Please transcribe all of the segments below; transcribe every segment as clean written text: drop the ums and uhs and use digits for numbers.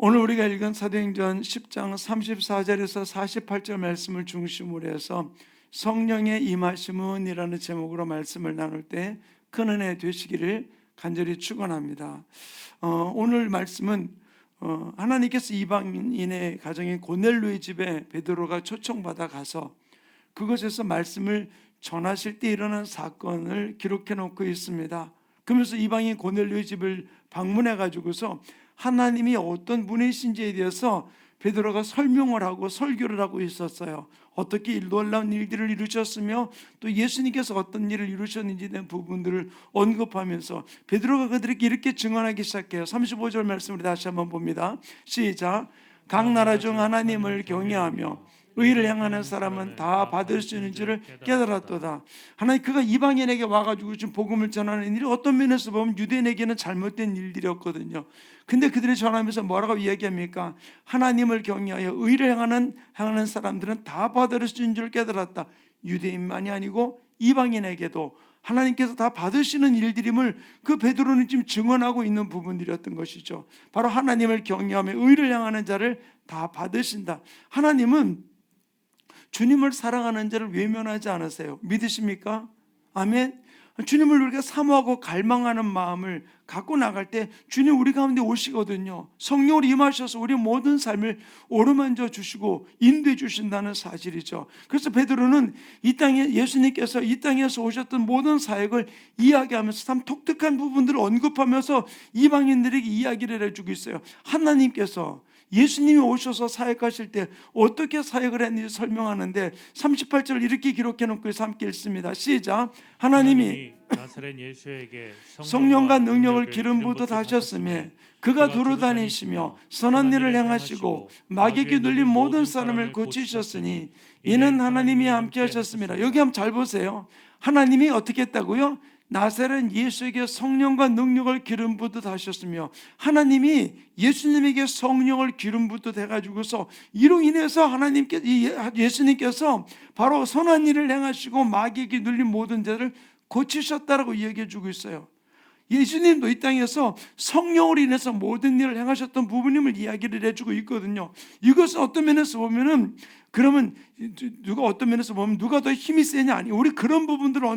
오늘 우리가 읽은 사도행전 10장 34절에서 48절 말씀을 중심으로 해서 성령의 임하심은 이라는 제목으로 말씀을 나눌 때 큰 은혜 되시기를 간절히 축원합니다. 오늘 말씀은 하나님께서 이방인의 가정인 고넬료의 집에 베드로가 초청받아 가서 그곳에서 말씀을 전하실 때 일어난 사건을 기록해 놓고 있습니다. 그러면서 이방인 고넬료의 집을 방문해 가지고서 하나님이 어떤 분이신지에 대해서 베드로가 설명을 하고 설교를 하고 있었어요. 어떻게 놀라운 일들을 이루셨으며 또 예수님께서 어떤 일을 이루셨는지에 대한 부분들을 언급하면서 베드로가 그들에게 이렇게 증언하기 시작해요. 35절 말씀을 다시 한번 봅니다. 시작. 각 나라 중 하나님을 경외하며 의를 행하는 사람은 다 받을 수 있는 줄을 깨달았도다. 하나님 그가 이방인에게 와가지고 지금 복음을 전하는 일이 어떤 면에서 보면 유대인에게는 잘못된 일들이었거든요. 근데 그들이 전하면서 뭐라고 이야기합니까? 하나님을 경외하여 의를 행하는 사람들은 다 받을 수 있는 줄 깨달았다. 유대인만이 아니고 이방인에게도 하나님께서 다 받으시는 일들임을 그 베드로는 지금 증언하고 있는 부분들이었던 것이죠. 바로 하나님을 경외하며 의를 행하는 자를 다 받으신다. 하나님은 주님을 사랑하는 자를 외면하지 않으세요. 믿으십니까? 아멘. 주님을 우리가 사모하고 갈망하는 마음을 갖고 나갈 때 주님 우리 가운데 오시거든요. 성령으로 임하셔서 우리 모든 삶을 오르만져 주시고 인도해 주신다는 사실이죠. 그래서 베드로는 이 땅에 예수님께서 이 땅에서 오셨던 모든 사역을 이야기하면서 참 독특한 부분들을 언급하면서 이방인들에게 이야기를 해주고 있어요. 하나님께서 예수님이 오셔서 사역하실 때 어떻게 사역을 했는지 설명하는데 38절 이렇게 기록해 놓고 함께 읽습니다. 시작. 하나님이 나사렛 예수에게 성령과 능력을 기름 부듯 하셨으며 그가 두루다니시며 선한 일을 행하시고 마귀에게 눌린 모든 사람을 고치셨으니 이는 하나님이 함께 하셨습니다. 여기 한번 잘 보세요. 하나님이 어떻게 했다고요? 나사렛 예수에게 성령과 능력을 기름 부듯 하셨으며 하나님이 예수님에게 성령을 기름 부듯 해가지고서 이로 인해서 예수님께서 바로 선한 일을 행하시고 마귀에게 눌린 모든 죄를 고치셨다라고 이야기해 주고 있어요. 예수님도 이 땅에서 성령으로 인해서 모든 일을 행하셨던 부분임을 이야기를 해주고 있거든요. 이것은 어떤 면에서 보면은 그러면 어떤 면에서 보면 누가 더 힘이 세냐 아니 우리 그런 부분들을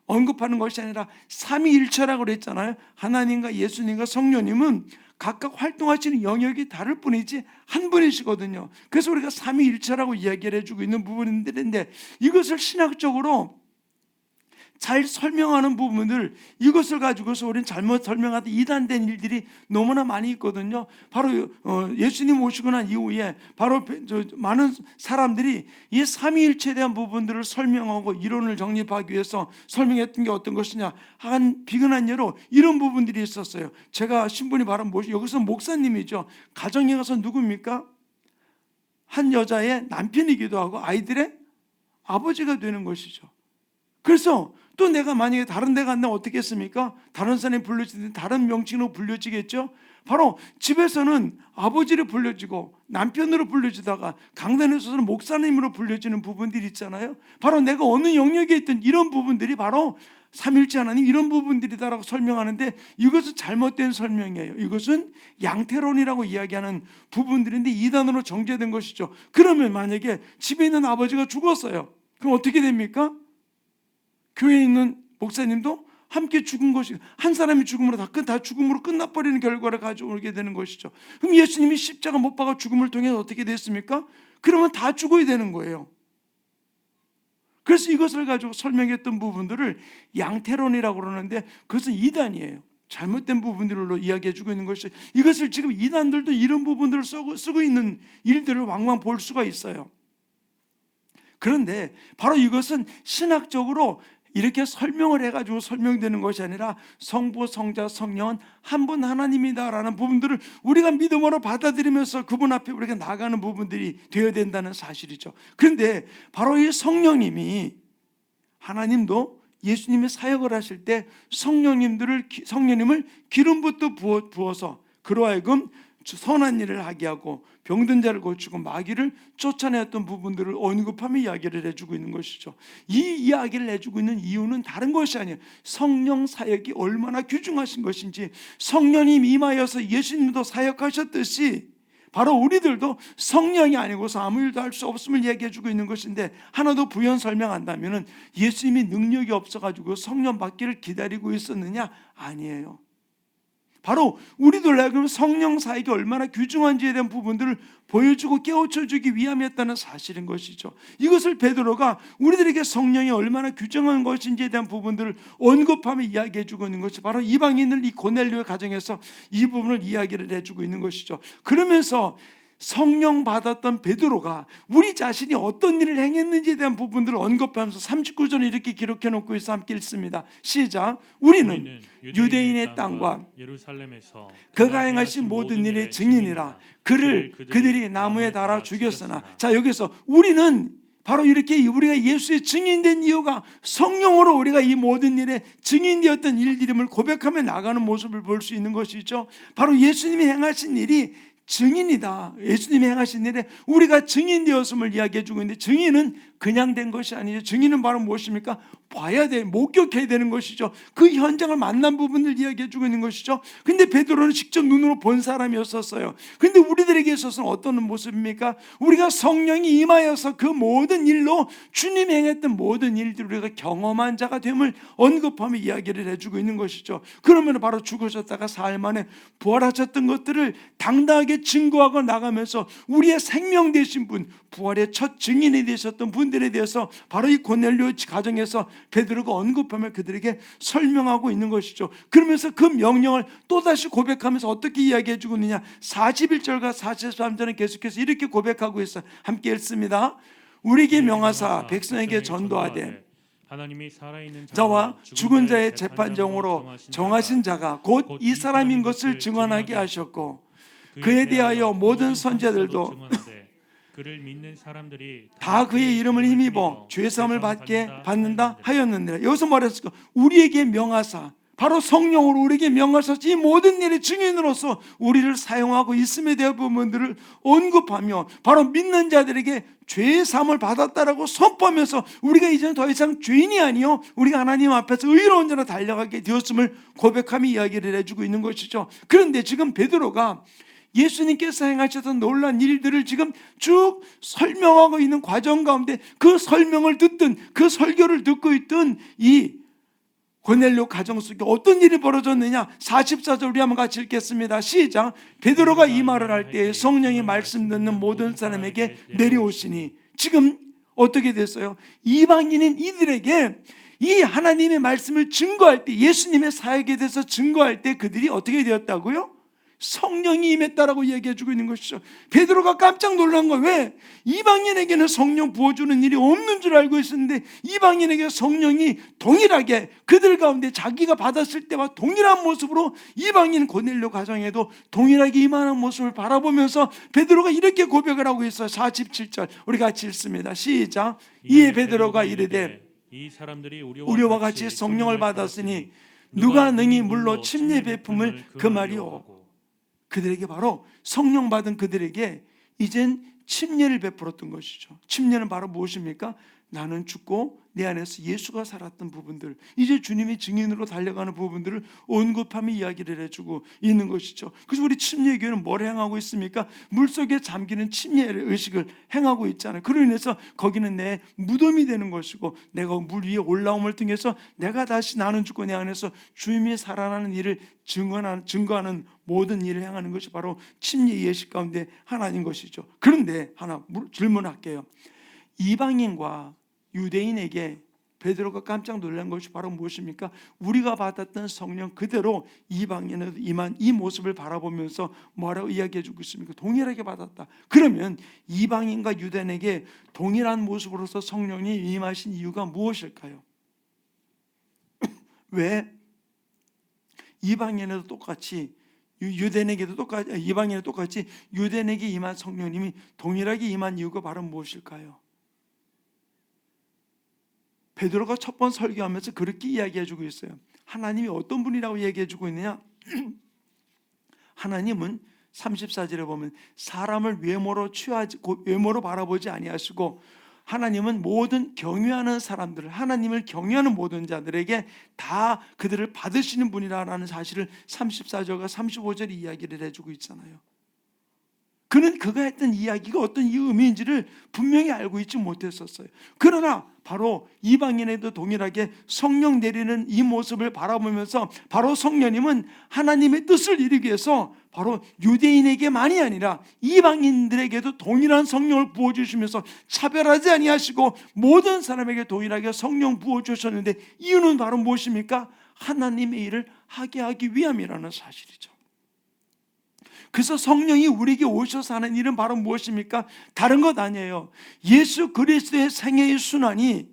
언급하는 것이 아니라 삼위일체라고 그랬잖아요. 하나님과 예수님과 성령님은 각각 활동하시는 영역이 다를 뿐이지 한 분이시거든요. 그래서 우리가 삼위일체라고 이야기를 해주고 있는 부분인데 이것을 신학적으로 잘 설명하는 부분을 이것을 가지고서 우리는 잘못 설명하던 이단된 일들이 너무나 많이 있거든요. 바로 예수님 오시고 난 이후에 바로 많은 사람들이 이 삼위일체에 대한 부분들을 설명하고 이론을 정립하기 위해서 설명했던 게 어떤 것이냐 한 비근한 예로 이런 부분들이 있었어요. 제가 신분이 바로 여기서 목사님이죠. 가정에 가서 누굽니까? 한 여자의 남편이기도 하고 아이들의 아버지가 되는 것이죠. 그래서 또 내가 만약에 다른 데 간다면 어떻게 했습니까? 다른 사람이 불려지든 다른 명칭으로 불려지겠죠. 바로 집에서는 아버지를 불려지고 남편으로 불려지다가 강단에서는 목사님으로 불려지는 부분들이 있잖아요. 바로 내가 어느 영역에 있든 이런 부분들이 바로 삼일째 하나님 이런 부분들이다라고 설명하는데 이것은 잘못된 설명이에요. 이것은 양태론이라고 이야기하는 부분들인데 이단으로 정제된 것이죠. 그러면 만약에 집에 있는 아버지가 죽었어요. 그럼 어떻게 됩니까? 교회에 있는 목사님도 함께 죽은 것이 한 사람이 죽음으로 다 죽음으로 끝나버리는 결과를 가져오게 되는 것이죠. 그럼 예수님이 십자가 못 박아 죽음을 통해서 어떻게 됐습니까? 그러면 다 죽어야 되는 거예요. 그래서 이것을 가지고 설명했던 부분들을 양태론이라고 그러는데 그것은 이단이에요. 잘못된 부분들로 이야기해주고 있는 것이 이것을 지금 이단들도 이런 부분들을 쓰고 있는 일들을 왕왕 볼 수가 있어요. 그런데 바로 이것은 신학적으로 이렇게 설명을 해가지고 설명되는 것이 아니라 성부, 성자, 성령은 한 분 하나님이다라는 부분들을 우리가 믿음으로 받아들이면서 그분 앞에 우리가 나가는 부분들이 되어야 된다는 사실이죠. 그런데 바로 이 성령님이 하나님도 예수님이 사역을 하실 때 성령님을 기름부터 부어서 그로 하여금 선한 일을 하게 하고 병든 자를 고치고 마귀를 쫓아내었던 부분들을 언급하며 이야기를 해주고 있는 것이죠. 이 이야기를 해주고 있는 이유는 다른 것이 아니에요. 성령 사역이 얼마나 귀중하신 것인지 성령님 임하여서 예수님도 사역하셨듯이 바로 우리들도 성령이 아니고서 아무 일도 할 수 없음을 얘기해 주고 있는 것인데, 하나 더 부연 설명한다면 예수님이 능력이 없어가지고 성령 받기를 기다리고 있었느냐? 아니에요. 바로 우리들 나그럼 성령 사역이 얼마나 귀중한지에 대한 부분들을 보여주고 깨우쳐주기 위함이었다는 사실인 것이죠. 이것을 베드로가 우리들에게 성령이 얼마나 귀중한 것인지에 대한 부분들을 언급하며 이야기해주고 있는 것이 바로 이방인들 이 고넬료의 가정에서 이 부분을 이야기를 해주고 있는 것이죠. 그러면서 성령 받았던 베드로가 우리 자신이 어떤 일을 행했는지에 대한 부분들을 언급하면서 39절을 이렇게 기록해 놓고 있어 함께 읽습니다. 시작. 우리는 유대인의 땅과 예루살렘에서 그가 행하신 모든 일의 증인이라. 그들이 나무에 달아 죽였으나. 자, 여기서 우리는 바로 이렇게 우리가 예수의 증인된 이유가 성령으로 우리가 이 모든 일에 증인되었던 일들임을 고백하며 나가는 모습을 볼 수 있는 것이죠. 바로 예수님이 행하신 일이 증인이다. 예수님이 행하신 일에 우리가 증인되었음을 이야기해 주고 있는데, 증인은 그냥 된 것이 아니죠. 증인은 바로 무엇입니까? 봐야 돼, 목격해야 되는 것이죠. 그 현장을 만난 부분을 이야기해 주고 있는 것이죠. 근데 베드로는 직접 눈으로 본 사람이었었어요. 근데 우리들에게 있어서는 어떤 모습입니까? 우리가 성령이 임하여서 그 모든 일로 주님이 행했던 모든 일들을 우리가 경험한 자가 됨을 언급하며 이야기를 해주고 있는 것이죠. 그러면 바로 죽으셨다가 사흘 만에 부활하셨던 것들을 당당하게 증거하고 나가면서 우리의 생명 되신 분, 부활의 첫 증인이 되셨던 분들에 대해서 바로 이 고넬료 가정에서 베드로가 언급하며 그들에게 설명하고 있는 것이죠. 그러면서 그 명령을 또다시 고백하면서 어떻게 이야기해 주고 있느냐? 41절과 43절은 계속해서 이렇게 고백하고 있어요. 함께 읽습니다. 우리에게 명하사 백성에게 전도하되 하나님이 살아있는 자와 죽은 자의 재판정으로 정하신 자가 곧 이 사람인 것을 증언하게 하셨고, 그에 대하여 모든 선지자들도 그를 믿는 사람들이 다 그의 이름을 힘입어 죄사함을 받는다 하였느니라. 여기서 말했을까? 우리에게 명하사, 바로 성령으로 우리에게 명하사 이 모든 일의 증인으로서 우리를 사용하고 있음에 대한 부분들을 언급하며 바로 믿는 자들에게 죄사함을 받았다라고 선포하면서 우리가 이제는 더 이상 죄인이 아니요 우리가 하나님 앞에서 의로운 자로 달려가게 되었음을 고백하며 이야기를 해주고 있는 것이죠. 그런데 지금 베드로가 예수님께서 행하셨던 놀라운 일들을 지금 쭉 설명하고 있는 과정 가운데 그 설명을 듣던, 그 설교를 듣고 있던 이 고넬료 가정 속에 어떤 일이 벌어졌느냐? 44절 우리 한번 같이 읽겠습니다. 시작. 베드로가 이 말을 할 때 성령이 말씀 듣는 모든 사람에게 내려오시니, 지금 어떻게 됐어요? 이방인인 이들에게 이 하나님의 말씀을 증거할 때, 예수님의 사역에 대해서 증거할 때 그들이 어떻게 되었다고요? 성령이 임했다라고 얘기해주고 있는 것이죠. 베드로가 깜짝 놀란 거, 왜? 이방인에게는 성령 부어주는 일이 없는 줄 알고 있었는데 이방인에게 성령이 동일하게 그들 가운데 자기가 받았을 때와 동일한 모습으로 이방인 고넬료 가정에도 동일하게 임하는 모습을 바라보면서 베드로가 이렇게 고백을 하고 있어요. 47절 우리 같이 읽습니다. 시작. 이에 베드로가 이르되 이 사람들이 우리와 같이 성령을 받았으니 누가 능히 물로 침례 베품을 금하리오. 그들에게 바로 성령 받은 그들에게 이젠 침례를 베풀었던 것이죠. 침례는 바로 무엇입니까? 나는 죽고 내 안에서 예수가 살았던 부분들, 이제 주님이 증인으로 달려가는 부분들을 언급하며 이야기를 해주고 있는 것이죠. 그래서 우리 침례교회는 뭘 행하고 있습니까? 물속에 잠기는 침례의 의식을 행하고 있잖아요. 그로 인해서 거기는 내 무덤이 되는 것이고, 내가 물 위에 올라옴을 통해서 내가 다시 나는 죽고 내 안에서 주님이 살아나는 일을 증거하는 모든 일을 행하는 것이 바로 침례 예식 가운데 하나인 것이죠. 그런데 하나 질문할게요. 이방인과 유대인에게 베드로가 깜짝 놀란 것이 바로 무엇입니까? 우리가 받았던 성령 그대로 이방인에도 임한 이 모습을 바라보면서 뭐라고 이야기해 주고 있습니까? 동일하게 받았다. 그러면 이방인과 유대인에게 동일한 모습으로서 성령이 임하신 이유가 무엇일까요? 왜 이방인에도 똑같이 유대인에게도 똑같이, 이방인에도 똑같이 유대인에게 임한 성령님이 동일하게 임한 이유가 바로 무엇일까요? 베드로가 첫 번 설교하면서 그렇게 이야기해주고 있어요. 하나님이 어떤 분이라고 얘기해주고 있느냐? 하나님은 34절에 보면 사람을 외모로 바라보지 아니하시고, 하나님은 모든 경외하는 사람들을, 하나님을 경외하는 모든 자들에게 다 그들을 받으시는 분이라는 사실을 34절과 35절이 이야기를 해주고 있잖아요. 그는 그가 했던 이야기가 어떤 이 의미인지를 분명히 알고 있지 못했었어요. 그러나 바로 이방인에도 동일하게 성령 내리는 이 모습을 바라보면서 바로 성령님은 하나님의 뜻을 이루기 위해서 바로 유대인에게만이 아니라 이방인들에게도 동일한 성령을 부어주시면서 차별하지 아니하시고 모든 사람에게 동일하게 성령 부어주셨는데, 이유는 바로 무엇입니까? 하나님의 일을 하게 하기 위함이라는 사실이죠. 그래서 성령이 우리에게 오셔서 하는 일은 바로 무엇입니까? 다른 것 아니에요. 예수 그리스도의 생애의 순환이,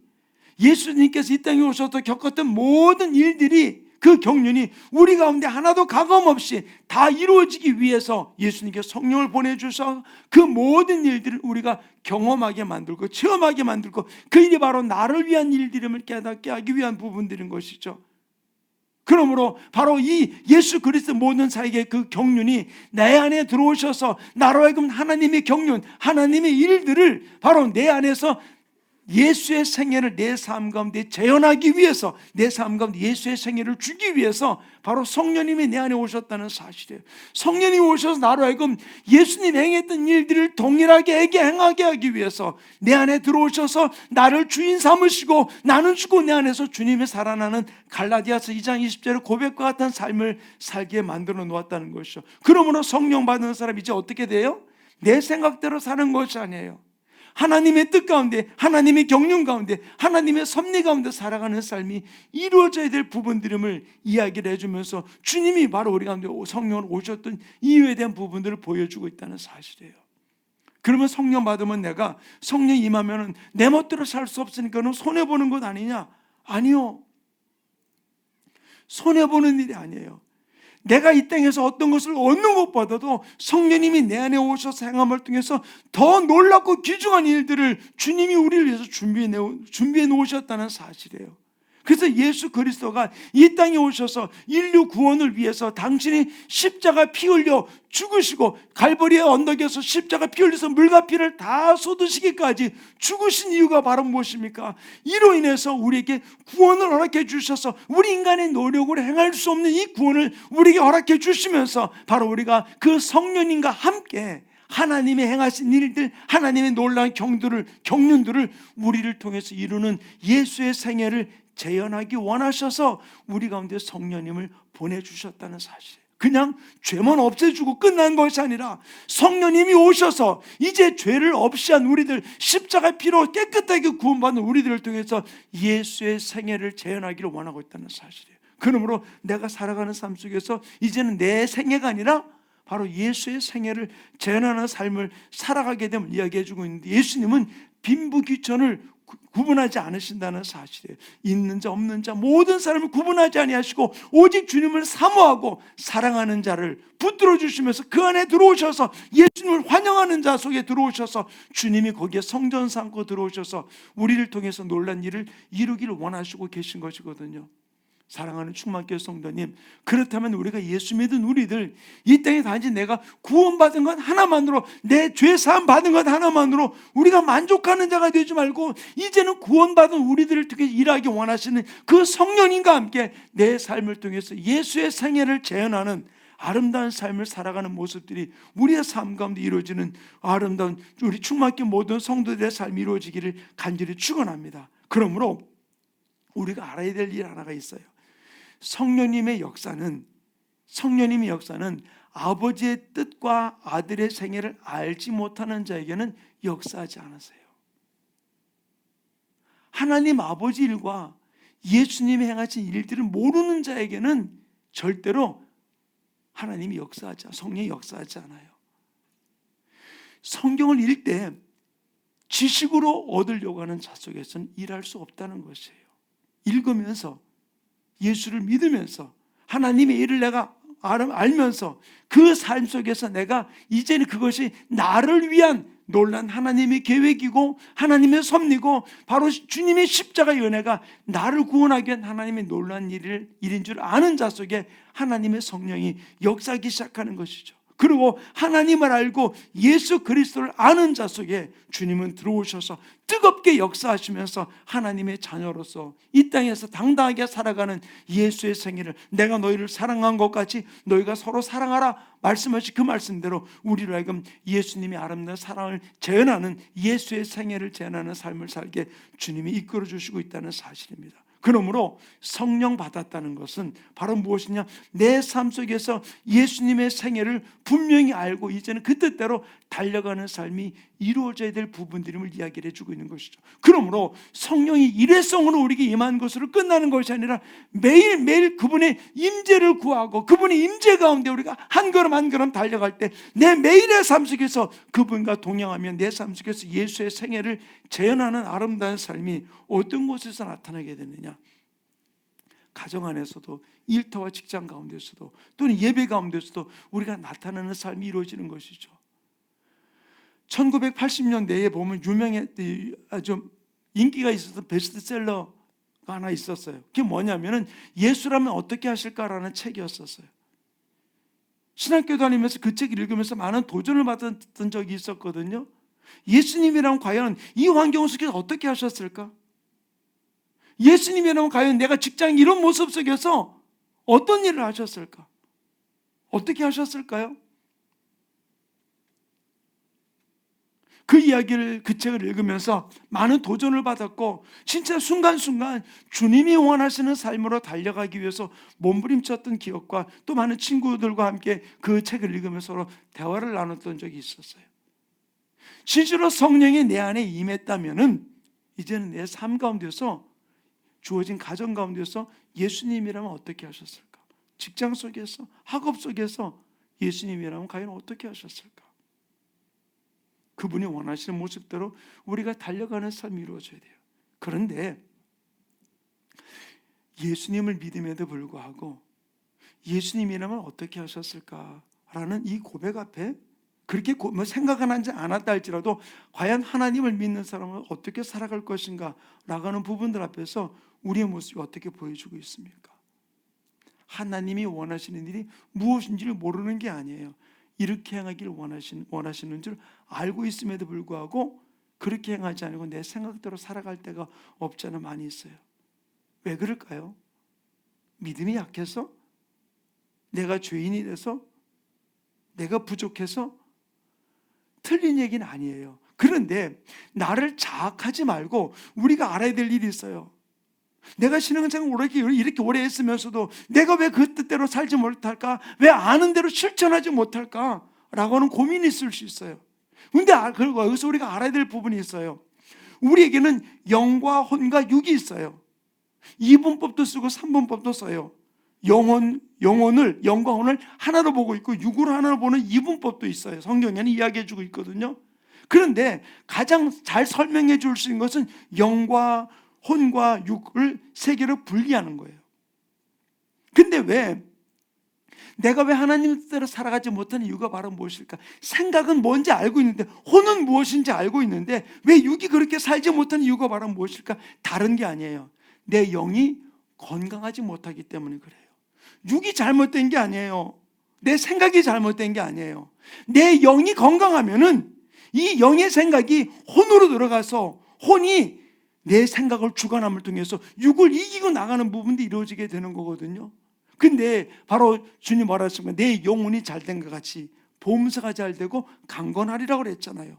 예수님께서 이 땅에 오셔서 겪었던 모든 일들이, 그 경륜이 우리 가운데 하나도 가감 없이 다 이루어지기 위해서 예수님께 성령을 보내주셔서 그 모든 일들을 우리가 경험하게 만들고 체험하게 만들고, 그 일이 바로 나를 위한 일들임을 깨닫게 하기 위한 부분들인 것이죠. 그러므로 바로 이 예수 그리스도 모든 사역의 그 경륜이 내 안에 들어오셔서 나로 하여금 하나님의 경륜, 하나님의 일들을 바로 내 안에서 예수의 생애를 내 삶 가운데 재현하기 위해서, 내 삶 가운데 예수의 생애를 주기 위해서 바로 성령님이 내 안에 오셨다는 사실이에요. 성령님이 오셔서 나로 하여금 예수님 행했던 일들을 동일하게 행하게 하기 위해서 내 안에 들어오셔서 나를 주인 삼으시고 나는 죽고 내 안에서 주님이 살아나는 갈라디아서 2장 20절의 고백과 같은 삶을 살게 만들어 놓았다는 것이죠. 그러므로 성령 받는 사람이 이제 어떻게 돼요? 내 생각대로 사는 것이 아니에요. 하나님의 뜻 가운데, 하나님의 경륜 가운데, 하나님의 섭리 가운데 살아가는 삶이 이루어져야 될 부분들임을 이야기를 해주면서 주님이 바로 우리 가운데 성령을 오셨던 이유에 대한 부분들을 보여주고 있다는 사실이에요. 그러면 성령 받으면 내가, 성령 임하면 내 멋대로 살 수 없으니까 손해보는 것 아니냐? 아니요, 손해보는 일이 아니에요. 내가 이 땅에서 어떤 것을 얻는 것보다도 성령님이 내 안에 오셔서 행함을 통해서 더 놀랍고 귀중한 일들을 주님이 우리를 위해서 준비해 놓으셨다는 사실이에요. 그래서 예수 그리스도가 이 땅에 오셔서 인류 구원을 위해서 당신이 십자가 피 흘려 죽으시고, 갈보리의 언덕에서 십자가 피 흘려서 물과 피를 다 쏟으시기까지 죽으신 이유가 바로 무엇입니까? 이로 인해서 우리에게 구원을 허락해 주셔서 우리 인간의 노력으로 행할 수 없는 이 구원을 우리에게 허락해 주시면서 바로 우리가 그 성령님과 함께 하나님의 행하신 일들, 하나님의 놀라운 경륜들을 우리를 통해서 이루는 예수의 생애를 재현하기 원하셔서 우리 가운데 성령님을 보내주셨다는 사실. 그냥 죄만 없애주고 끝난 것이 아니라 성령님이 오셔서 이제 죄를 없이 한 우리들, 십자가 피로 깨끗하게 구원받는 우리들을 통해서 예수의 생애를 재현하기를 원하고 있다는 사실이에요. 그러므로 내가 살아가는 삶 속에서 이제는 내 생애가 아니라 바로 예수의 생애를 재현하는 삶을 살아가게 됨을 이야기해주고 있는데, 예수님은 빈부귀천을 구분하지 않으신다는 사실이에요. 있는 자 없는 자 모든 사람을 구분하지 아니하시고 오직 주님을 사모하고 사랑하는 자를 붙들어 주시면서 그 안에 들어오셔서 예수님을 환영하는 자 속에 들어오셔서 주님이 거기에 성전 삼고 들어오셔서 우리를 통해서 놀란 일을 이루기를 원하시고 계신 것이거든요. 사랑하는 충만교회 성도님, 그렇다면 우리가 예수 믿은 우리들, 이 땅에 단지 내가 구원받은 것 하나만으로, 내 죄사함 받은 것 하나만으로 우리가 만족하는 자가 되지 말고, 이제는 구원받은 우리들을 통해 일하기 원하시는 그 성령님과 함께 내 삶을 통해서 예수의 생애를 재현하는 아름다운 삶을 살아가는 모습들이 우리의 삶 가운데 이루어지는 아름다운 우리 충만교회 모든 성도들의 삶이 이루어지기를 간절히 축원합니다. 그러므로 우리가 알아야 될 일 하나가 있어요. 성령님의 역사는 아버지의 뜻과 아들의 생애를 알지 못하는 자에게는 역사하지 않으세요. 하나님 아버지 일과 예수님이 행하신 일들을 모르는 자에게는 절대로 하나님이 성령이 역사하지 않아요. 성경을 읽을 때 지식으로 얻으려고 하는 자 속에서는 일할 수 없다는 것이에요. 읽으면서, 예수를 믿으면서, 하나님의 일을 내가 알면서 그 삶 속에서 내가 이제는 그것이 나를 위한 놀란 하나님의 계획이고 하나님의 섭리고 바로 주님의 십자가의 은혜가 나를 구원하기 위한 하나님의 놀란 일인 줄 아는 자 속에 하나님의 성령이 역사하기 시작하는 것이죠. 그리고 하나님을 알고 예수 그리스도를 아는 자 속에 주님은 들어오셔서 뜨겁게 역사하시면서 하나님의 자녀로서 이 땅에서 당당하게 살아가는 예수의 생애를, 내가 너희를 사랑한 것 같이 너희가 서로 사랑하라 말씀하신 그 말씀대로 우리로 하여금 예수님의 아름다운 사랑을 재현하는, 예수의 생애를 재현하는 삶을 살게 주님이 이끌어 주시고 있다는 사실입니다. 그러므로 성령 받았다는 것은 바로 무엇이냐, 내 삶 속에서 예수님의 생애를 분명히 알고 이제는 그 뜻대로 달려가는 삶이 이루어져야 될 부분들임을 이야기를 해주고 있는 것이죠. 그러므로 성령이 일회성으로 우리에게 임한 것으로 끝나는 것이 아니라 매일매일 그분의 임재를 구하고 그분의 임재 가운데 우리가 한 걸음 한 걸음 달려갈 때 내 매일의 삶 속에서 그분과 동행하며 내 삶 속에서 예수의 생애를 재현하는 아름다운 삶이 어떤 곳에서 나타나게 되느냐, 가정 안에서도, 일터와 직장 가운데서도, 또는 예배 가운데서도 우리가 나타나는 삶이 이루어지는 것이죠. 1980년대에 보면 아주 인기가 있었던 베스트셀러가 하나 있었어요. 그게 뭐냐면은 예수라면 어떻게 하실까라는 책이었었어요. 신학교 다니면서 그 책을 읽으면서 많은 도전을 받았던 적이 있었거든요. 예수님이라면 과연 이 환경 속에서 어떻게 하셨을까? 예수님이라면 과연 내가 직장 이런 모습 속에서 어떤 일을 하셨을까? 어떻게 하셨을까요? 그 이야기를, 그 책을 읽으면서 많은 도전을 받았고 진짜 순간순간 주님이 원하시는 삶으로 달려가기 위해서 몸부림쳤던 기억과 또 많은 친구들과 함께 그 책을 읽으면서 서로 대화를 나눴던 적이 있었어요. 진실로 성령이 내 안에 임했다면은 이제는 내 삶 가운데서, 주어진 가정 가운데서 예수님이라면 어떻게 하셨을까? 직장 속에서, 학업 속에서 예수님이라면 과연 어떻게 하셨을까? 그분이 원하시는 모습대로 우리가 달려가는 삶이 이루어져야 돼요. 그런데 예수님을 믿음에도 불구하고 예수님이라면 어떻게 하셨을까라는 이 고백 앞에 그렇게 생각은 하지 않았다 할지라도 과연 하나님을 믿는 사람은 어떻게 살아갈 것인가 나가는 부분들 앞에서 우리의 모습이 어떻게 보여주고 있습니까? 하나님이 원하시는 일이 무엇인지를 모르는 게 아니에요. 이렇게 행하기를 원하시는 줄 알고 있음에도 불구하고 그렇게 행하지 않고 내 생각대로 살아갈 때가 없지 않아 많이 있어요. 왜 그럴까요? 믿음이 약해서? 내가 죄인이 돼서? 내가 부족해서? 틀린 얘기는 아니에요. 그런데 나를 자학하지 말고 우리가 알아야 될 일이 있어요. 내가 신앙생활 이렇게 오래 했으면서도 내가 왜 그 뜻대로 살지 못할까? 왜 아는 대로 실천하지 못할까? 라고 하는 고민이 있을 수 있어요. 그런데 여기서 우리가 알아야 될 부분이 있어요. 우리에게는 영과 혼과 육이 있어요. 2분법도 쓰고 3분법도 써요. 영과 혼을 하나로 보고 있고 육으로 하나로 보는 2분법도 있어요. 성경에는 이야기해 주고 있거든요. 그런데 가장 잘 설명해 줄 수 있는 것은 영과 혼과 육을 세 개로 분리하는 거예요. 근데 내가 왜 하나님 뜻대로 살아가지 못하는 이유가 바로 무엇일까? 생각은 뭔지 알고 있는데, 혼은 무엇인지 알고 있는데 왜 육이 그렇게 살지 못하는 이유가 바로 무엇일까? 다른 게 아니에요. 내 영이 건강하지 못하기 때문에 그래요. 육이 잘못된 게 아니에요. 내 생각이 잘못된 게 아니에요. 내 영이 건강하면은 이 영의 생각이 혼으로 들어가서 혼이 내 생각을 주관함을 통해서 육을 이기고 나가는 부분도 이루어지게 되는 거거든요. 근데 바로 주님 말하셨습니다. 내 영혼이 잘된 것 같이 보험사가 잘 되고 강건하리라고 그랬잖아요.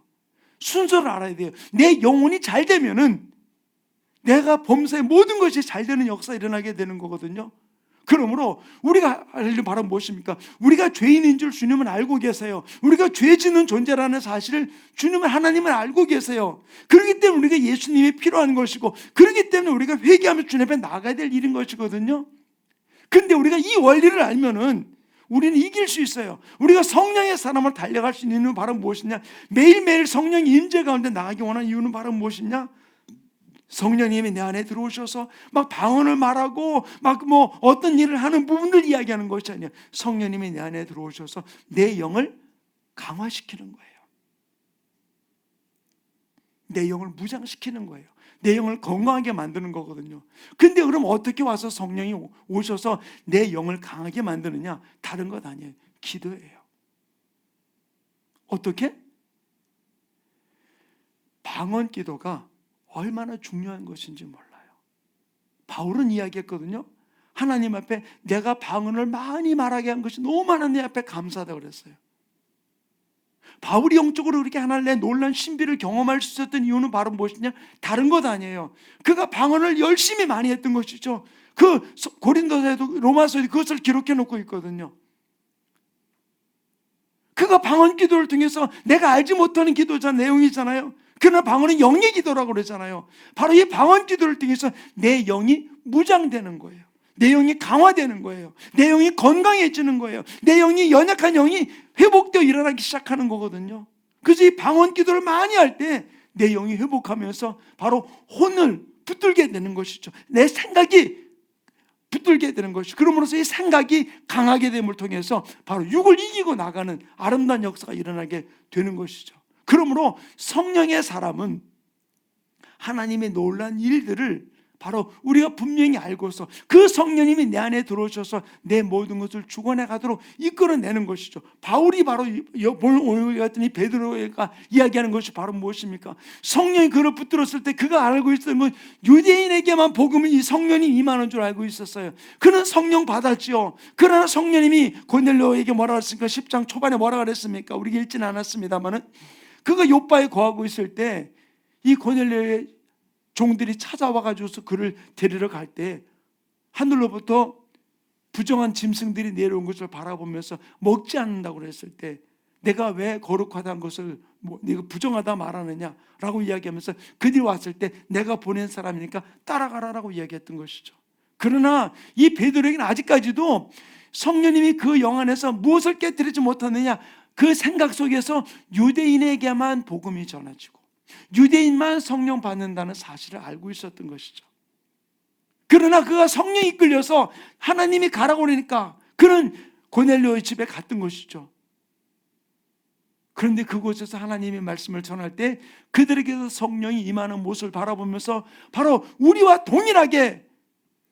순서를 알아야 돼요. 내 영혼이 잘 되면은 내가 범사의 모든 것이 잘 되는 역사가 일어나게 되는 거거든요. 그러므로 우리가 할 일은 바로 무엇입니까? 우리가 죄인인 줄 주님은 알고 계세요. 우리가 죄 짓는 존재라는 사실을 주님은, 하나님은 알고 계세요. 그렇기 때문에 우리가 예수님이 필요한 것이고, 그렇기 때문에 우리가 회개하며 주님 앞에 나가야 될 일인 것이거든요. 그런데 우리가 이 원리를 알면은 우리는 이길 수 있어요. 우리가 성령의 사람을 달려갈 수 있는 이유는 바로 무엇이냐? 매일매일 성령의 임재 가운데 나가기 원하는 이유는 바로 무엇이냐? 성령님이 내 안에 들어오셔서 막 방언을 말하고 막 어떤 일을 하는 부분을 이야기하는 것이 아니에요. 성령님이 내 안에 들어오셔서 내 영을 강화시키는 거예요. 내 영을 무장시키는 거예요. 내 영을 건강하게 만드는 거거든요. 근데 그럼 어떻게 와서 성령이 오셔서 내 영을 강하게 만드느냐? 다른 것 아니에요. 기도예요. 어떻게? 방언 기도가 얼마나 중요한 것인지 몰라요. 바울은 이야기했거든요. 하나님 앞에 내가 방언을 많이 말하게 한 것이 너무 하나님 앞에 감사하다고 그랬어요. 바울이 영적으로 그렇게 하나님의 놀라운 신비를 경험할 수 있었던 이유는 바로 무엇이냐? 다른 것 아니에요. 그가 방언을 열심히 많이 했던 것이죠. 그 고린도서에도 로마서에도 그것을 기록해 놓고 있거든요. 그가 방언 기도를 통해서 내가 알지 못하는 기도자 내용이잖아요. 그러나 방언은 영의 기도라고 그러잖아요. 바로 이 방언 기도를 통해서 내 영이 무장되는 거예요. 내 영이 강화되는 거예요. 내 영이 건강해지는 거예요. 내 영이 연약한 영이 회복되어 일어나기 시작하는 거거든요. 그래서 이 방언 기도를 많이 할 때 내 영이 회복하면서 바로 혼을 붙들게 되는 것이죠. 내 생각이 붙들게 되는 것이죠. 그러므로서 이 생각이 강하게 됨을 통해서 바로 육을 이기고 나가는 아름다운 역사가 일어나게 되는 것이죠. 그러므로 성령의 사람은 하나님의 놀라운 일들을 바로 우리가 분명히 알고서 그 성령님이 내 안에 들어오셔서 내 모든 것을 주관해 가도록 이끌어내는 것이죠. 바울이 바로 오늘 같은 이 베드로가 이야기하는 것이 바로 무엇입니까? 성령이 그를 붙들었을 때 그가 알고 있었던 건 유대인에게만 복음은 이 성령이 임하는 줄 알고 있었어요. 그는 성령 받았지요. 그러나 성령님이 고넬료에게 뭐라 그랬습니까? 10장 초반에 뭐라 그랬습니까? 우리가 읽지는 않았습니다만은 그가 요바에 거하고 있을 때 이 고넬료의 종들이 찾아와가지고서 그를 데리러 갈 때 하늘로부터 부정한 짐승들이 내려온 것을 바라보면서 먹지 않는다고 그랬을 때 내가 왜 거룩하다는 것을 네가 부정하다 말하느냐 라고 이야기하면서 그들이 왔을 때 내가 보낸 사람이니까 따라가라라고 이야기했던 것이죠. 그러나 이 베드로에게는 아직까지도 성령님이 그 영 안에서 무엇을 깨뜨리지 못하느냐, 그 생각 속에서 유대인에게만 복음이 전해지고 유대인만 성령 받는다는 사실을 알고 있었던 것이죠. 그러나 그가 성령이 이끌려서 하나님이 가라고 그러니까 그는 고넬료의 집에 갔던 것이죠. 그런데 그곳에서 하나님의 말씀을 전할 때 그들에게서 성령이 임하는 모습을 바라보면서 바로 우리와 동일하게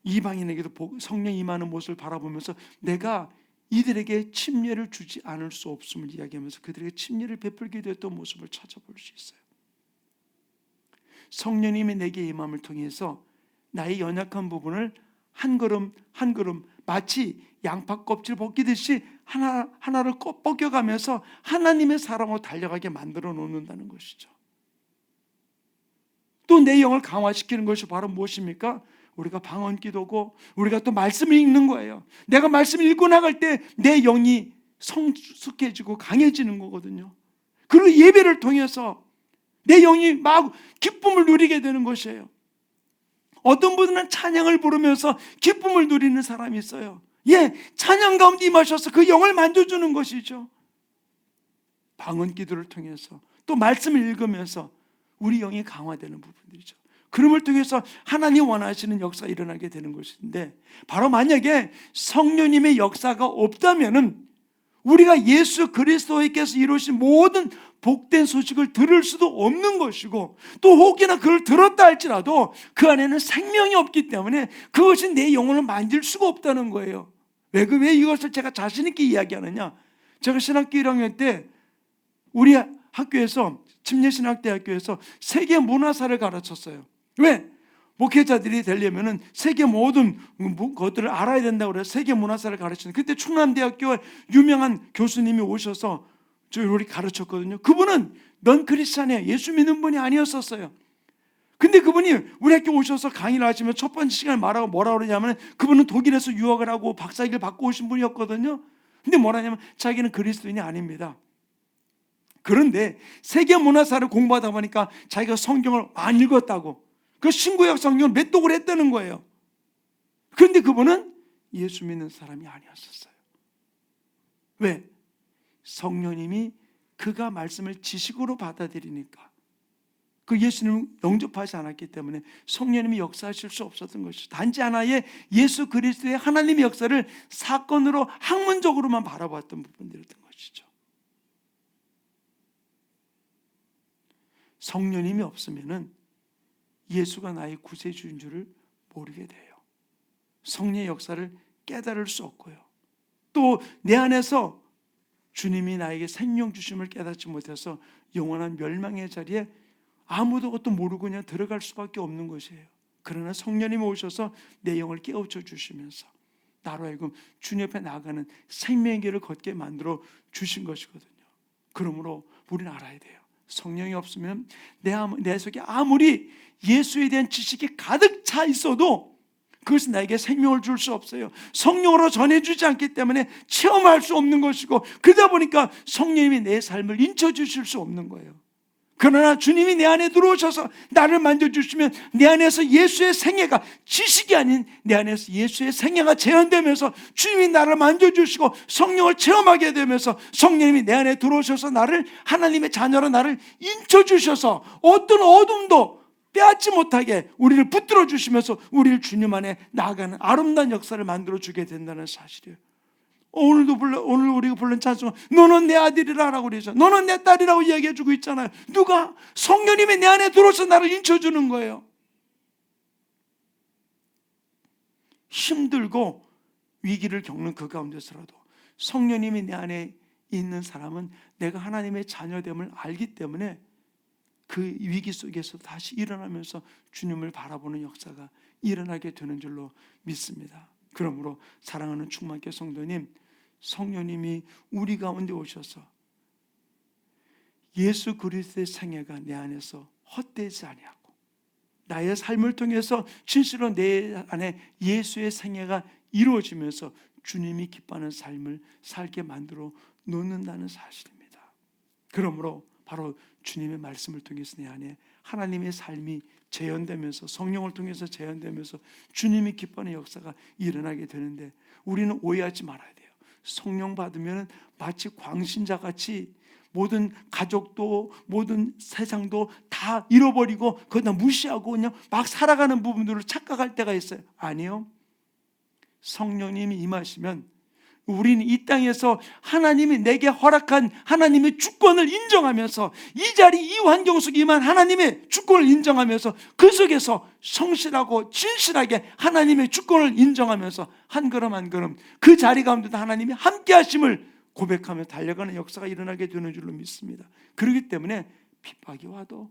이방인에게도 성령이 임하는 모습을 바라보면서 내가 이들에게 침례를 주지 않을 수 없음을 이야기하면서 그들에게 침례를 베풀게 되었던 모습을 찾아볼 수 있어요. 성령님이 내게 임함을 통해서 나의 연약한 부분을 한 걸음 한 걸음 마치 양파 껍질 벗기듯이 하나를 벗겨가면서 하나님의 사랑으로 달려가게 만들어 놓는다는 것이죠. 또 내 영을 강화시키는 것이 바로 무엇입니까? 우리가 방언 기도고 우리가 또 말씀을 읽는 거예요. 내가 말씀을 읽고 나갈 때 내 영이 성숙해지고 강해지는 거거든요. 그리고 예배를 통해서 내 영이 막 기쁨을 누리게 되는 것이에요. 어떤 분들은 찬양을 부르면서 기쁨을 누리는 사람이 있어요. 찬양 가운데 임하셔서 그 영을 만져주는 것이죠. 방언 기도를 통해서 또 말씀을 읽으면서 우리 영이 강화되는 부분들이죠. 그럼을 통해서 하나님 원하시는 역사가 일어나게 되는 것인데, 바로 만약에 성령님의 역사가 없다면은 우리가 예수 그리스도께서 이루신 모든 복된 소식을 들을 수도 없는 것이고, 또 혹여나 그걸 들었다 할지라도 그 안에는 생명이 없기 때문에 그것이 내 영혼을 만질 수가 없다는 거예요. 왜 이것을 제가 자신 있게 이야기하느냐? 제가 신학교 1학년 때 우리 학교에서 침례신학대학교에서 세계 문화사를 가르쳤어요. 왜? 목회자들이 되려면은 세계 모든 것들을 알아야 된다고 그래서 세계 문화사를 가르치는, 그때 충남대학교에 유명한 교수님이 오셔서 우리 가르쳤거든요. 그분은 넌 크리스찬이야, 예수 믿는 분이 아니었었어요. 근데 그분이 우리 학교 오셔서 강의를 하시면 첫 번째 시간에 말하고 뭐라고 그러냐면, 그분은 독일에서 유학을 하고 박사학위를 받고 오신 분이었거든요. 근데 뭐라냐면 자기는 그리스도인이 아닙니다. 그런데 세계 문화사를 공부하다 보니까 자기가 성경을 안 읽었다고, 그 신구약 성경을 메독을 했다는 거예요. 그런데 그분은 예수 믿는 사람이 아니었었어요. 왜? 성령님이 그가 말씀을 지식으로 받아들이니까, 그 예수님을 영접하지 않았기 때문에 성령님이 역사하실 수 없었던 것이죠. 단지 하나의 예수 그리스도의 하나님의 역사를 사건으로 학문적으로만 바라봤던 부분들이었던 것이죠. 성령님이 없으면은 예수가 나의 구세주인 줄을 모르게 돼요. 성령의 역사를 깨달을 수 없고요. 또 내 안에서 주님이 나에게 생명 주심을 깨닫지 못해서 영원한 멸망의 자리에 아무도 것도 모르고 그냥 들어갈 수밖에 없는 것이에요. 그러나 성령님이 오셔서 내 영을 깨우쳐 주시면서 나로 하여금 주님 앞에 나아가는 생명의 길을 걷게 만들어 주신 것이거든요. 그러므로 우리는 알아야 돼요. 성령이 없으면 내 속에 아무리 예수에 대한 지식이 가득 차 있어도 그것은 나에게 생명을 줄 수 없어요. 성령으로 전해주지 않기 때문에 체험할 수 없는 것이고, 그러다 보니까 성령님이 내 삶을 인쳐주실 수 없는 거예요. 그러나 주님이 내 안에 들어오셔서 나를 만져주시면 내 안에서 예수의 생애가, 지식이 아닌 내 안에서 예수의 생애가 재현되면서 주님이 나를 만져주시고 성령을 체험하게 되면서 성령님이 내 안에 들어오셔서 나를 하나님의 자녀로 나를 인쳐주셔서 어떤 어둠도 빼앗지 못하게 우리를 붙들어 주시면서 우리를 주님 안에 나아가는 아름다운 역사를 만들어 주게 된다는 사실이에요. 오늘 우리가 부른 찬송은 너는 내 아들이라고 그러죠. 너는 내 딸이라고 이야기해 주고 있잖아요. 누가? 성령님이 내 안에 들어서 나를 인쳐주는 거예요. 힘들고 위기를 겪는 그 가운데서라도 성령님이 내 안에 있는 사람은 내가 하나님의 자녀됨을 알기 때문에 그 위기 속에서 다시 일어나면서 주님을 바라보는 역사가 일어나게 되는 줄로 믿습니다. 그러므로 사랑하는 충만교회 성도님, 성령님이 우리 가운데 오셔서 예수 그리스도의 생애가 내 안에서 헛되지 아니하고 나의 삶을 통해서 진실로 내 안에 예수의 생애가 이루어지면서 주님이 기뻐하는 삶을 살게 만들어 놓는다는 사실입니다. 그러므로 바로 주님의 말씀을 통해서 내 안에 하나님의 삶이 재현되면서 성령을 통해서 재현되면서 주님이 기뻐하는 역사가 일어나게 되는데, 우리는 오해하지 말아야 돼요. 성령 받으면 마치 광신자같이 모든 가족도 모든 세상도 다 잃어버리고 그거 다 무시하고 그냥 막 살아가는 부분들을 착각할 때가 있어요. 아니요. 성령님이 임하시면 우리는 이 땅에서 하나님이 내게 허락한 하나님의 주권을 인정하면서 이 자리 이 환경 속에 임한 하나님의 주권을 인정하면서 그 속에서 성실하고 진실하게 하나님의 주권을 인정하면서 한 걸음 한 걸음 그 자리 가운데도 하나님이 함께 하심을 고백하며 달려가는 역사가 일어나게 되는 줄로 믿습니다. 그렇기 때문에 핍박이 와도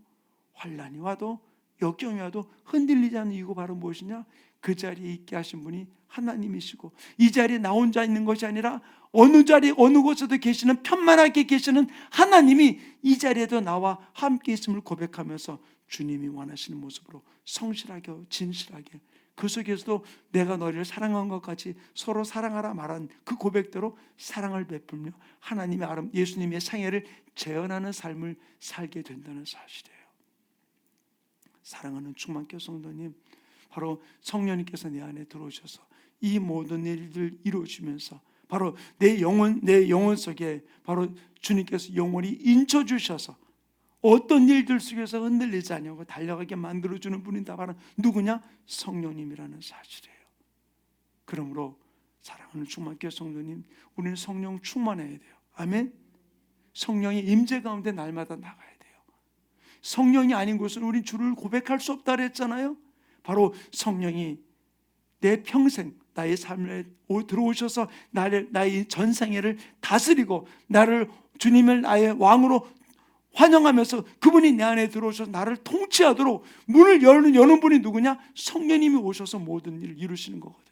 환난이 와도 역경이 와도 흔들리지 않는 이유가 바로 무엇이냐? 그 자리에 있게 하신 분이 하나님이시고 이 자리에 나 혼자 있는 것이 아니라 어느 자리에 어느 곳에도 계시는 편만하게 계시는 하나님이 이 자리에도 나와 함께 있음을 고백하면서 주님이 원하시는 모습으로 성실하게 진실하게 그 속에서도 내가 너희를 사랑한 것까지 서로 사랑하라 말한 그 고백대로 사랑을 베풀며 하나님의 예수님의 생애를 재현하는 삶을 살게 된다는 사실이에요. 사랑하는 충만교회 성도님, 바로 성령님께서 내 안에 들어오셔서 이 모든 일들 이루어지면서 바로 내 영혼 속에 바로 주님께서 영원히 인쳐주셔서 어떤 일들 속에서 흔들리지 않냐고 달려가게 만들어주는 분이 다 바로 누구냐? 성령님이라는 사실이에요. 그러므로 사랑하는 충만교회 성도님, 우리는 성령 충만해야 돼요. 아멘. 성령의 임재 가운데 날마다 나가야 돼요. 성령이 아닌 곳은 우리 주를 고백할 수 없다 그랬잖아요. 바로 성령이 내 평생 나의 삶에 들어오셔서 나의 전생애를 다스리고 나를 주님을 나의 왕으로 환영하면서 그분이 내 안에 들어오셔서 나를 통치하도록 문을 여는 분이 누구냐? 성령님이 오셔서 모든 일을 이루시는 거거든요.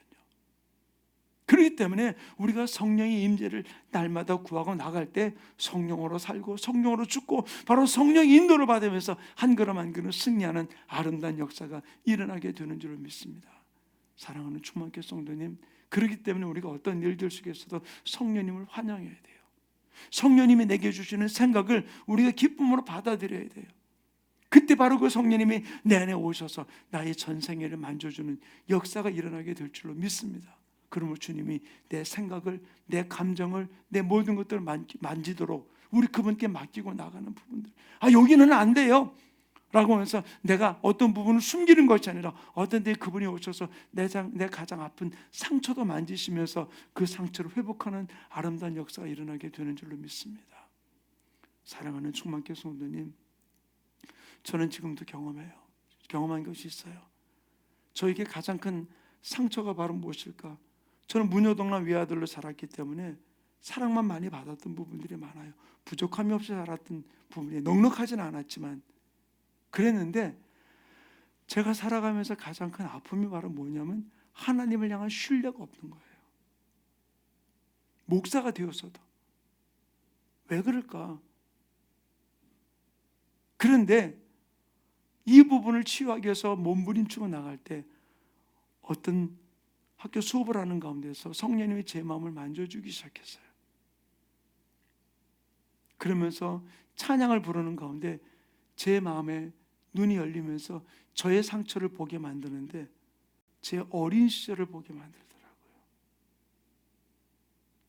그렇기 때문에 우리가 성령의 임재를 날마다 구하고 나갈 때 성령으로 살고 성령으로 죽고 바로 성령의 인도를 받으면서 한 걸음 한 걸음 승리하는 아름다운 역사가 일어나게 되는 줄 믿습니다. 사랑하는 충만교회 성도님, 그렇기 때문에 우리가 어떤 일들 속에서도 성령님을 환영해야 돼요. 성령님이 내게 주시는 생각을 우리가 기쁨으로 받아들여야 돼요. 그때 바로 그 성령님이 내 안에 오셔서 나의 전생애를 만져주는 역사가 일어나게 될 줄로 믿습니다. 그러면 주님이 내 생각을, 내 감정을, 내 모든 것들을 만지도록 우리 그분께 맡기고 나가는 부분들, 여기는 안 돼요 라고 하면서 내가 어떤 부분을 숨기는 것이 아니라 어떤 때 그분이 오셔서 내 가장 아픈 상처도 만지시면서 그 상처를 회복하는 아름다운 역사가 일어나게 되는 줄로 믿습니다. 사랑하는 충만교회 성도님, 저는 지금도 경험한 것이 있어요. 저에게 가장 큰 상처가 바로 무엇일까? 저는 무녀동란 외아들로 자랐기 때문에 사랑만 많이 받았던 부분들이 많아요. 부족함이 없이 살았던 부분이 넉넉하지는 않았지만 그랬는데 제가 살아가면서 가장 큰 아픔이 바로 뭐냐면 하나님을 향한 신뢰가 없는 거예요. 목사가 되었어도. 왜 그럴까? 그런데 이 부분을 치유하기 위해서 몸부림치고 나갈 때 어떤 학교 수업을 하는 가운데서 성령님이 제 마음을 만져주기 시작했어요. 그러면서 찬양을 부르는 가운데 제 마음에 눈이 열리면서 저의 상처를 보게 만드는데 제 어린 시절을 보게 만들더라고요.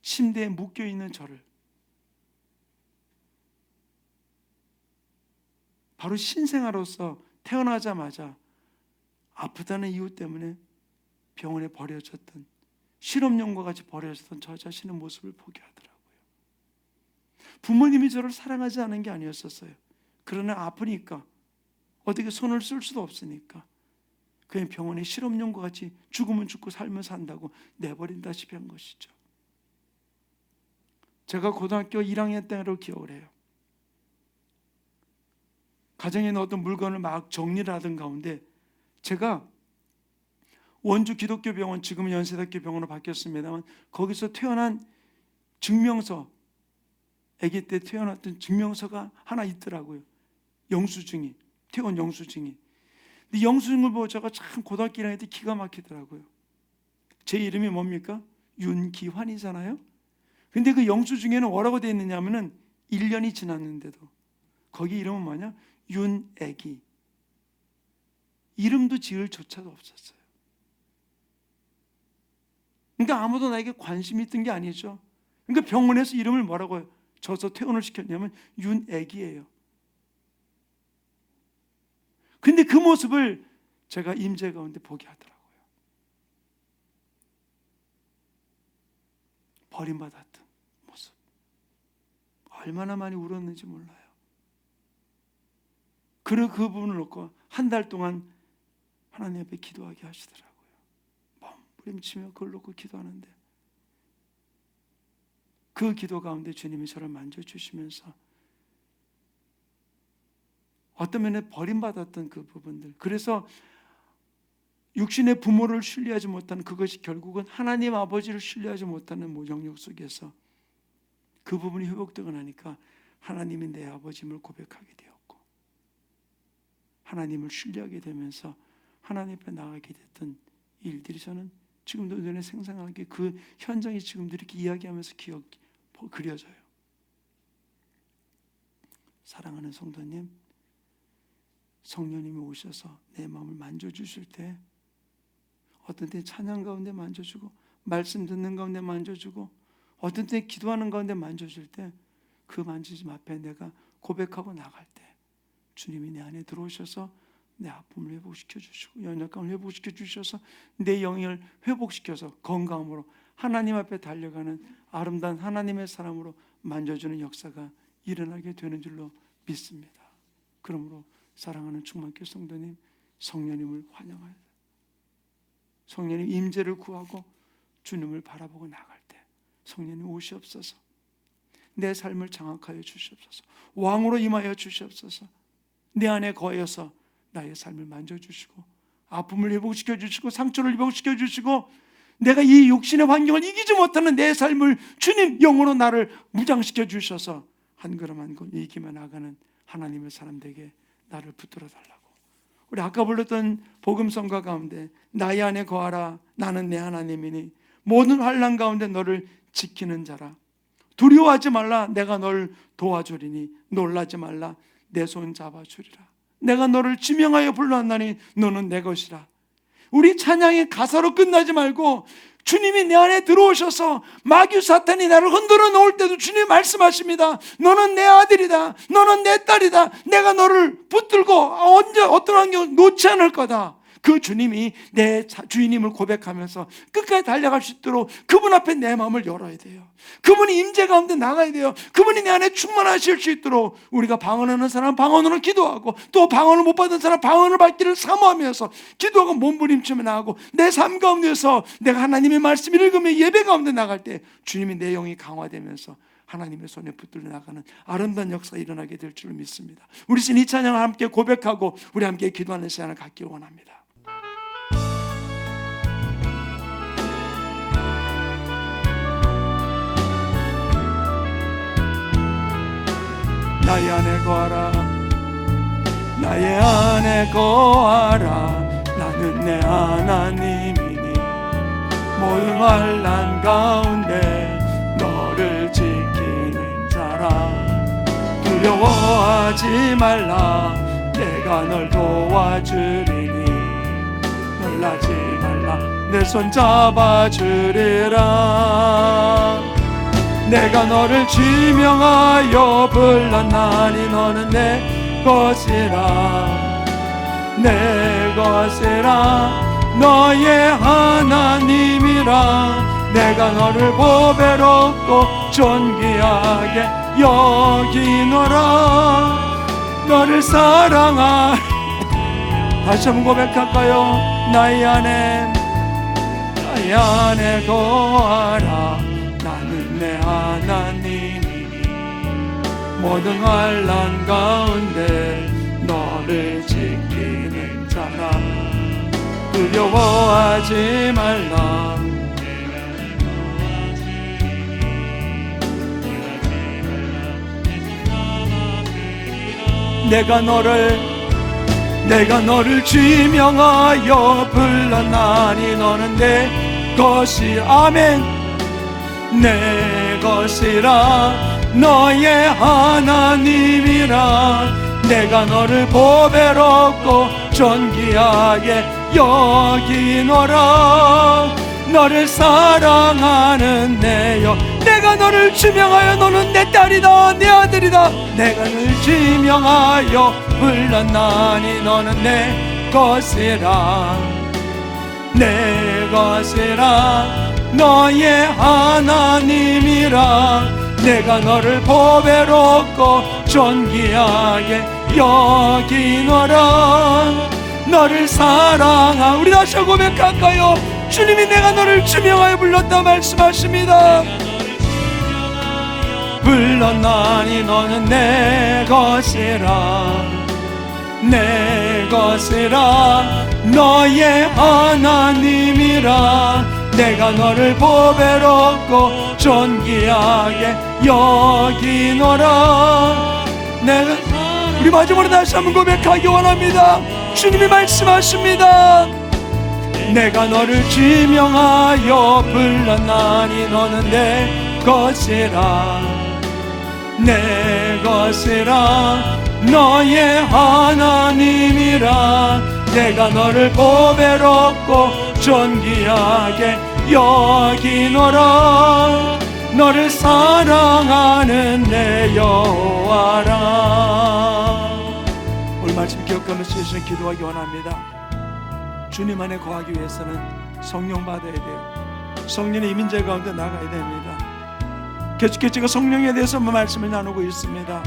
침대에 묶여있는 저를 바로 신생아로서 태어나자마자 아프다는 이유 때문에 병원에 버려졌던 실험용과 같이 버려졌던 저 자신의 모습을 보게 하더라고요. 부모님이 저를 사랑하지 않은 게 아니었었어요. 그러나 아프니까 어떻게 손을 쓸 수도 없으니까 그냥 병원에 실험용과 같이 죽으면 죽고 살면 산다고 내버린다시피 한 것이죠. 제가 고등학교 1학년 때로 기억을 해요. 가정에 넣었던 물건을 막 정리를 하던 가운데 제가 원주 기독교 병원, 지금은 연세대학교 병원으로 바뀌었습니다만 거기서 태어난 증명서, 아기 때 태어났던 증명서가 하나 있더라고요. 영수증이, 태원 영수증이. 근데 영수증을 보고 제가 참 고등학교 1학년 때 기가 막히더라고요. 제 이름이 뭡니까? 윤기환이잖아요. 근데 그 영수증에는 뭐라고 되어 있느냐 하면은 1년이 지났는데도 거기 이름은 뭐냐? 윤애기. 이름도 지을 조차도 없었어요. 그러니까 아무도 나에게 관심이 있던 게 아니죠. 그러니까 병원에서 이름을 뭐라고 줘서 퇴원을 시켰냐면 윤애기예요. 근데 그 모습을 제가 임재 가운데 보게 하더라고요. 버림받았던 모습. 얼마나 많이 울었는지 몰라요. 그 부분을 놓고 한 달 동안 하나님 앞에 기도하게 하시더라고요. 몸부림치며 그걸 놓고 기도하는데 그 기도 가운데 주님이 저를 만져주시면서 어떤 면에 버림받았던 그 부분들, 그래서 육신의 부모를 신뢰하지 못하는 그것이 결국은 하나님 아버지를 신뢰하지 못하는 영역 속에서 그 부분이 회복되고 나니까 하나님이 내 아버지임을 고백하게 되었고 하나님을 신뢰하게 되면서 하나님 앞에 나가게 됐던 일들이 저는 지금도 눈에 생생하게 그 현장이 지금도 이렇게 이야기하면서 그려져요. 사랑하는 성도님, 성령님이 오셔서 내 마음을 만져주실 때 어떤 때 찬양 가운데 만져주고 말씀 듣는 가운데 만져주고 어떤 때 기도하는 가운데 만져줄 때 그 만지심 앞에 내가 고백하고 나갈 때 주님이 내 안에 들어오셔서 내 아픔을 회복시켜 주시고 연약감을 회복시켜 주셔서 내 영을 회복시켜서 건강으로 하나님 앞에 달려가는 아름다운 하나님의 사람으로 만져주는 역사가 일어나게 되는 줄로 믿습니다. 그러므로 사랑하는 충만교회 성도님, 성령님을 환영하여 성령님 임재를 구하고 주님을 바라보고 나갈 때 성령님 오시옵소서. 내 삶을 장악하여 주시옵소서. 왕으로 임하여 주시옵소서. 내 안에 거해서 나의 삶을 만져주시고 아픔을 회복시켜 주시고 상처를 회복시켜 주시고 내가 이 육신의 환경을 이기지 못하는 내 삶을 주님 영으로 나를 무장시켜 주셔서 한 걸음 한 걸음 이기며 나가는 하나님의 사람들에게 나를 붙들어 달라고. 우리 아까 불렀던 복음성가 가운데 나의 안에 거하라 나는 내 하나님이니 모든 환난 가운데 너를 지키는 자라. 두려워하지 말라 내가 널 도와주리니 놀라지 말라 내 손 잡아주리라. 내가 너를 지명하여 불러왔나니 너는 내 것이라. 우리 찬양의 가사로 끝나지 말고 주님이 내 안에 들어오셔서 마귀 사탄이 나를 흔들어 놓을 때도 주님이 말씀하십니다. 너는 내 아들이다. 너는 내 딸이다. 내가 너를 붙들고 언제 어떤 환경을 놓지 않을 거다. 그 주님이 내 주인임을 고백하면서 끝까지 달려갈 수 있도록 그분 앞에 내 마음을 열어야 돼요. 그분이 임재 가운데 나가야 돼요. 그분이 내 안에 충만하실 수 있도록 우리가 방언하는 사람 방언으로 기도하고, 또 방언을 못 받은 사람 방언을 받기를 사모하면서 기도하고 몸부림치며 나가고, 내 삶 가운데서 내가 하나님의 말씀을 읽으며 예배 가운데 나갈 때 주님이 내 영이 강화되면서 하나님의 손에 붙들려 나가는 아름다운 역사가 일어나게 될 줄 믿습니다. 우리 이 찬양을 함께 고백하고 우리 함께 기도하는 시간을 갖기를 원합니다. 나의 안에 거하라, 나의 안에 거하라. 나는 내 하나님이니 모든 환난 가운데 너를 지키는 자라. 두려워하지 말라, 내가 널 도와주리니. 놀라지 말라, 내 손 잡아주리라. 내가 너를 지명하여 불렀나니 너는 내 것이라, 내 것이라. 너의 하나님이라. 내가 너를 보배롭고 존귀하게 여기노라. 너를 사랑하. 다시 한번 고백할까요? 나의 안에 거하라. 나는 내 하나님이니 모든 환난 가운데 너를 지키는 자라. 두려워하지 말라, 내가 너를 지명하여 불렀나니 너는 내 것이. 아멘. 내 것이라. 너의 하나님이라. 내가 너를 보배롭고 존귀하게 여기노라. 너를 사랑하는 내 영. 내가 너를 지명하여 너는 내 딸이다, 내 아들이다. 내가 너를 지명하여 불렀나니 너는 내 것이라, 내 것이라. 너의 하나님이라. 내가 너를 보배롭고 존귀하게 여기노라. 너를 사랑하. 우리 다시 고백할까요? 주님이 내가 너를 지명하여 불렀다 말씀하십니다. 불렀나니 너는 내 것이라, 내 것이라. 너의 하나님이라. 내가 너를 보배롭고 존귀하게 여기노라. 내가. 우리 마지막으로 다시 한번 고백하기 원합니다. 주님이 말씀하십니다. 내가 너를 지명하여 불렀나니 너는 내 것이라, 내 것이라. 너의 하나님이라. 내가 너를 보배롭고 존귀하게 여기노라. 너를 사랑하는 내 여호와라. 오늘 말씀 기억하면서 예수님 기도하기 원합니다. 주님 안에 거하기 위해서는 성령 받아야 돼요. 성령의 이민재 가운데 나가야 됩니다. 계속해서 제가 성령에 대해서 말씀을 나누고 있습니다.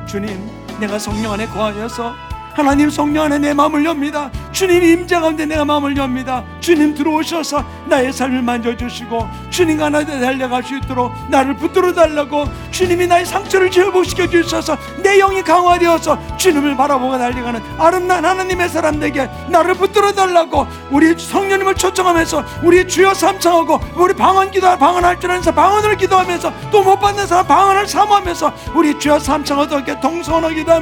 주님, 내가 성령 안에 거하여서 하나님 성령 안에 내 마음을 엽니다. 주님 임재 가운데 내가 마음을 엽니다. 주님 들어오셔서 나의 삶을 만져주시고 주님과 나한테 달려갈 수 있도록 나를 붙들어 달라고, 주님이 나의 상처를 회복시켜 주셔서 내 영이 강화되어서 주님을 바라보고 달려가는 아름다운 하나님의 사람들에게 나를 붙들어 달라고 우리 성령님을 초청하면서 우리 주여 삼창하고, 우리 방언 기도 방언할 줄 아는 사람 방언을 기도하면서, 또 못 받는 사람 방언을 사모하면서 우리 주여 삼창하도록 동성하기도 합니다.